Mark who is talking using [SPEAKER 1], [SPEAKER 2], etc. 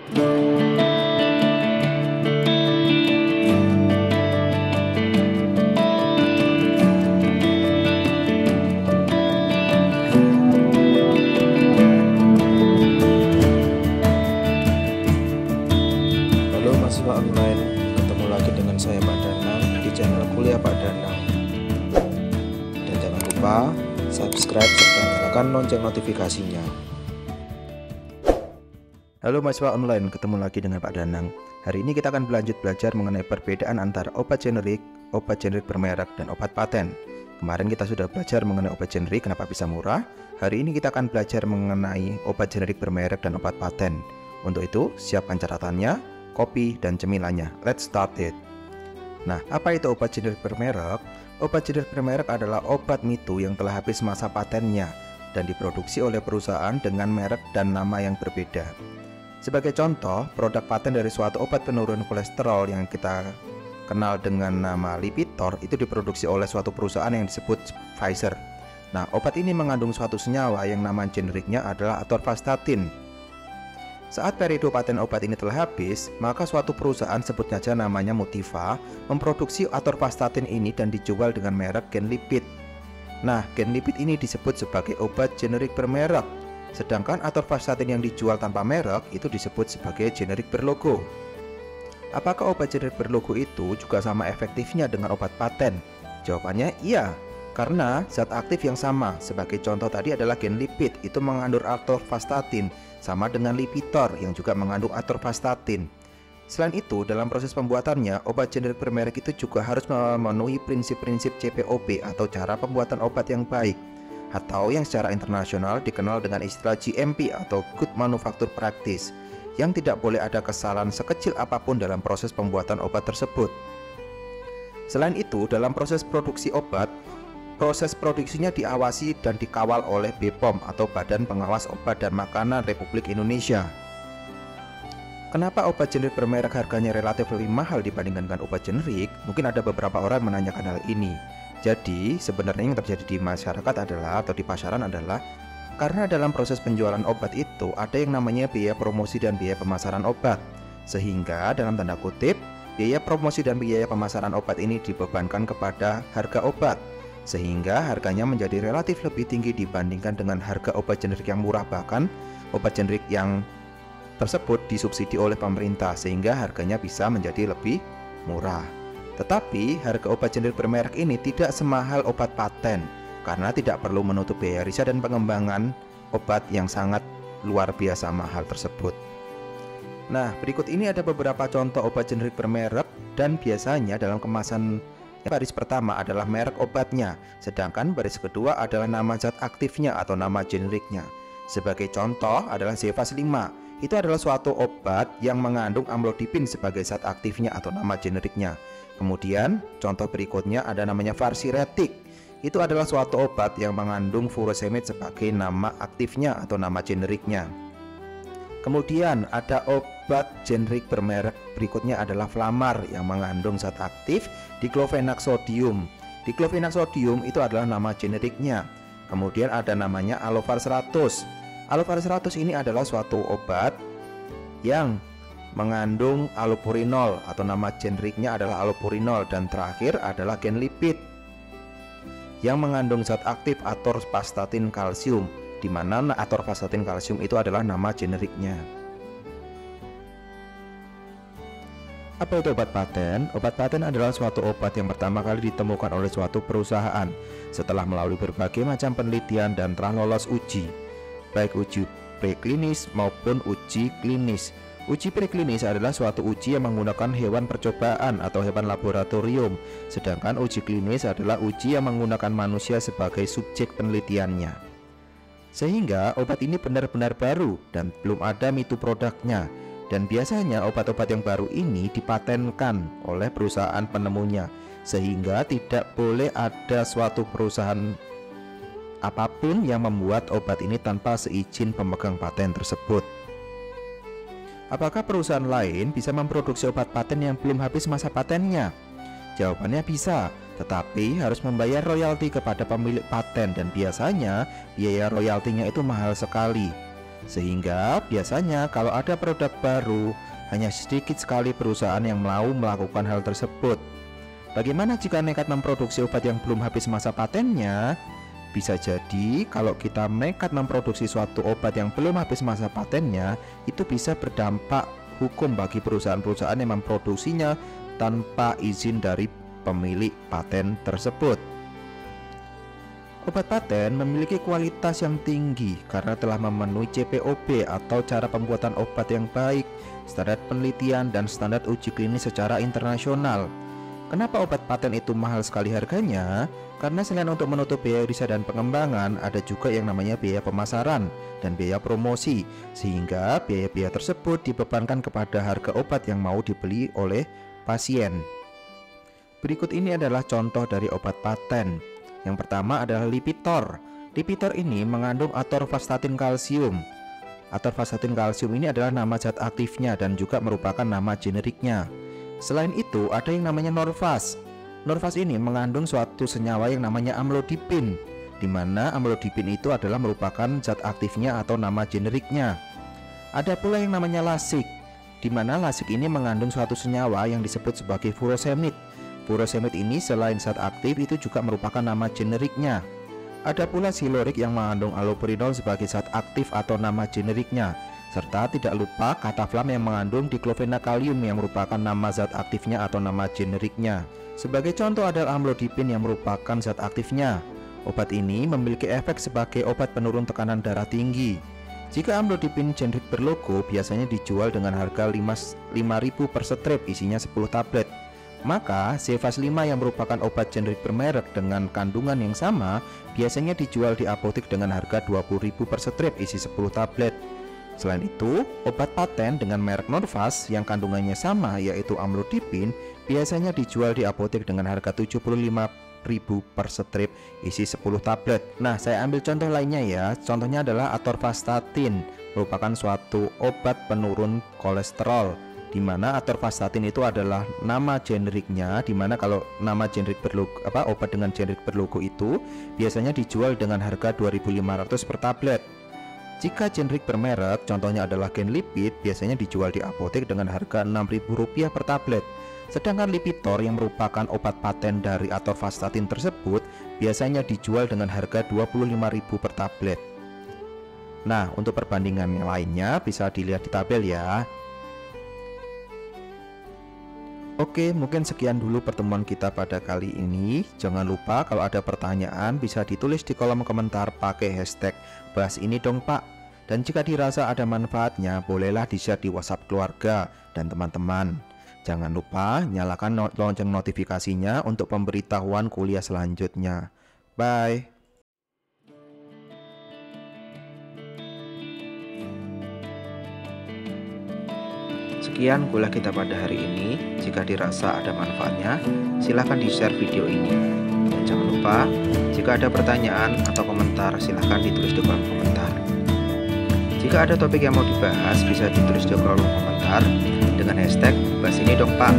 [SPEAKER 1] Halo mahasiswa online, ketemu lagi dengan saya Pak Danang di channel Kuliah Pak Danang. Dan jangan lupa subscribe serta nyalakan lonceng notifikasinya. Halo mahasiswa online, ketemu lagi dengan Pak Danang. Hari ini kita akan berlanjut belajar mengenai perbedaan antara obat generik bermerek, dan obat paten. Kemarin kita sudah belajar mengenai obat generik kenapa bisa murah. Hari ini kita akan belajar mengenai obat generik bermerek dan obat paten. Untuk itu, siapkan catatannya, kopi, dan cemilannya. Let's start it. Nah, apa itu obat generik bermerek? Obat generik bermerek adalah obat mitu yang telah habis masa patennya dan diproduksi oleh perusahaan dengan merek dan nama yang berbeda. Sebagai contoh, produk paten dari suatu obat penurun kolesterol yang kita kenal dengan nama Lipitor itu diproduksi oleh suatu perusahaan yang disebut Pfizer. Nah, obat ini mengandung suatu senyawa yang nama generiknya adalah atorvastatin. Saat periode paten obat ini telah habis, maka suatu perusahaan, sebut saja namanya Motiva, memproduksi atorvastatin ini dan dijual dengan merek Genlipid. Nah, Genlipid ini disebut sebagai obat generik bermerek, sedangkan atorvastatin yang dijual tanpa merek itu disebut sebagai generik berlogo. Apakah obat generik berlogo itu juga sama efektifnya dengan obat paten? Jawabannya iya, karena zat aktif yang sama. Sebagai contoh tadi adalah Genlipid, itu mengandung atorvastatin, sama dengan Lipitor yang juga mengandung atorvastatin. Selain itu, dalam proses pembuatannya, obat generik bermerek itu juga harus memenuhi prinsip-prinsip CPOB atau cara pembuatan obat yang baik, atau yang secara internasional dikenal dengan istilah GMP atau Good Manufacture Practice, yang tidak boleh ada kesalahan sekecil apapun dalam proses pembuatan obat tersebut. Selain itu, dalam proses produksi obat, proses produksinya diawasi dan dikawal oleh BPOM atau Badan Pengawas Obat dan Makanan Republik Indonesia. Kenapa obat generik bermerek harganya relatif lebih mahal dibandingkan dengan obat generik? Mungkin ada beberapa orang menanyakan hal ini. Jadi sebenarnya yang terjadi di masyarakat adalah, atau di pasaran adalah, karena dalam proses penjualan obat itu ada yang namanya biaya promosi dan biaya pemasaran obat. Sehingga dalam tanda kutip, biaya promosi dan biaya pemasaran obat ini dibebankan kepada harga obat, sehingga harganya menjadi relatif lebih tinggi dibandingkan dengan harga obat generik yang murah. Bahkan obat generik yang tersebut disubsidi oleh pemerintah sehingga harganya bisa menjadi lebih murah. Tetapi harga obat generik bermerek ini tidak semahal obat paten karena tidak perlu menutup biaya riset dan pengembangan obat yang sangat luar biasa mahal tersebut. Nah, berikut ini ada beberapa contoh obat generik bermerek, dan biasanya dalam kemasan baris pertama adalah merek obatnya, sedangkan baris kedua adalah nama zat aktifnya atau nama generiknya. Sebagai contoh adalah Zevas 5. Itu adalah suatu obat yang mengandung amlodipin sebagai zat aktifnya atau nama generiknya. Kemudian contoh berikutnya ada namanya Varsiretic. Itu adalah suatu obat yang mengandung furosemid sebagai nama aktifnya atau nama generiknya. Kemudian ada obat generik bermerek berikutnya adalah Flamar yang mengandung zat aktif diclofenac sodium. Diclofenac sodium itu adalah nama generiknya. Kemudian ada namanya Alovar 100. Alovar 100 ini adalah suatu obat yang mengandung allopurinol atau nama generiknya adalah allopurinol. Dan terakhir adalah Genlipid yang mengandung zat aktif atorvastatin kalsium, di mana atorvastatin kalsium itu adalah nama generiknya. Apa itu obat paten? Obat paten adalah suatu obat yang pertama kali ditemukan oleh suatu perusahaan setelah melalui berbagai macam penelitian dan telah lolos uji, baik uji preklinis maupun uji klinis. Uji preklinis adalah suatu uji yang menggunakan hewan percobaan atau hewan laboratorium, sedangkan uji klinis adalah uji yang menggunakan manusia sebagai subjek penelitiannya. Sehingga obat ini benar-benar baru dan belum ada mitu produknya. Dan biasanya obat-obat yang baru ini dipatenkan oleh perusahaan penemunya, sehingga tidak boleh ada suatu perusahaan apapun yang membuat obat ini tanpa seizin pemegang paten tersebut. Apakah perusahaan lain bisa memproduksi obat paten yang belum habis masa patennya? Jawabannya bisa, tetapi harus membayar royalti kepada pemilik paten, dan biasanya biaya royaltinya itu mahal sekali. Sehingga biasanya kalau ada produk baru, hanya sedikit sekali perusahaan yang mau melakukan hal tersebut. Bagaimana jika nekat memproduksi obat yang belum habis masa patennya? Bisa jadi kalau kita nekat memproduksi suatu obat yang belum habis masa patennya, itu bisa berdampak hukum bagi perusahaan-perusahaan yang memproduksinya tanpa izin dari pemilik paten tersebut. Obat paten memiliki kualitas yang tinggi karena telah memenuhi CPOB atau cara pembuatan obat yang baik, standar penelitian dan standar uji klinis secara internasional. Kenapa obat paten itu mahal sekali harganya? Karena selain untuk menutup biaya riset dan pengembangan, ada juga yang namanya biaya pemasaran dan biaya promosi, sehingga biaya-biaya tersebut dibebankan kepada harga obat yang mau dibeli oleh pasien. Berikut ini adalah contoh dari obat paten. Yang pertama adalah Lipitor. Lipitor ini mengandung atorvastatin kalsium. Atorvastatin kalsium ini adalah nama zat aktifnya dan juga merupakan nama generiknya. Selain itu ada yang namanya Norvas. Norvas ini mengandung suatu senyawa yang namanya amlodipin, di mana amlodipin itu adalah merupakan zat aktifnya atau nama generiknya. Ada pula yang namanya Lasik, di mana Lasik ini mengandung suatu senyawa yang disebut sebagai furosemid. Furosemid ini selain zat aktif itu juga merupakan nama generiknya. Ada pula Silorik yang mengandung allopurinol sebagai zat aktif atau nama generiknya. Serta tidak lupa Kataflam yang mengandung diklovenakalium yang merupakan nama zat aktifnya atau nama generiknya. Sebagai contoh adalah amlodipin yang merupakan zat aktifnya. Obat ini memiliki efek sebagai obat penurun tekanan darah tinggi. Jika amlodipin generik berlogo biasanya dijual dengan harga 5.000 per strip, isinya 10 tablet. Maka Zevas 5 yang merupakan obat generik bermerek dengan kandungan yang sama biasanya dijual di apotek dengan harga 20.000 per strip, isi 10 tablet. Selain itu, obat paten dengan merek Norvas yang kandungannya sama yaitu amlodipin biasanya dijual di apotek dengan harga 75.000 per strip, isi 10 tablet. Nah, saya ambil contoh lainnya ya. Contohnya adalah atorvastatin, merupakan suatu obat penurun kolesterol, di mana atorvastatin itu adalah nama generiknya, di mana kalau nama generik berlogo obat dengan generik berlogo itu biasanya dijual dengan harga 2.500 per tablet. Jika generik bermerek, contohnya adalah Genlipid, biasanya dijual di apotek dengan harga Rp6.000 per tablet. Sedangkan Lipitor yang merupakan obat paten dari atorvastatin tersebut biasanya dijual dengan harga Rp25.000 per tablet. Nah, untuk perbandingan yang lainnya bisa dilihat di tabel ya. Oke, mungkin sekian dulu pertemuan kita pada kali ini. Jangan lupa kalau ada pertanyaan bisa ditulis di kolom komentar pakai hashtag bahas ini dong Pak. Dan jika dirasa ada manfaatnya, bolehlah di-share di WhatsApp keluarga dan teman-teman. Jangan lupa nyalakan lonceng notifikasinya untuk pemberitahuan kuliah selanjutnya. Bye. Sekian kuliah kita pada hari ini. Jika dirasa ada manfaatnya, silahkan di-share video ini. Dan jangan lupa, jika ada pertanyaan atau komentar, silahkan ditulis di kolom komentar. Jika ada topik yang mau dibahas, bisa ditulis di kolom komentar dengan hashtag bahas ini dong Pak.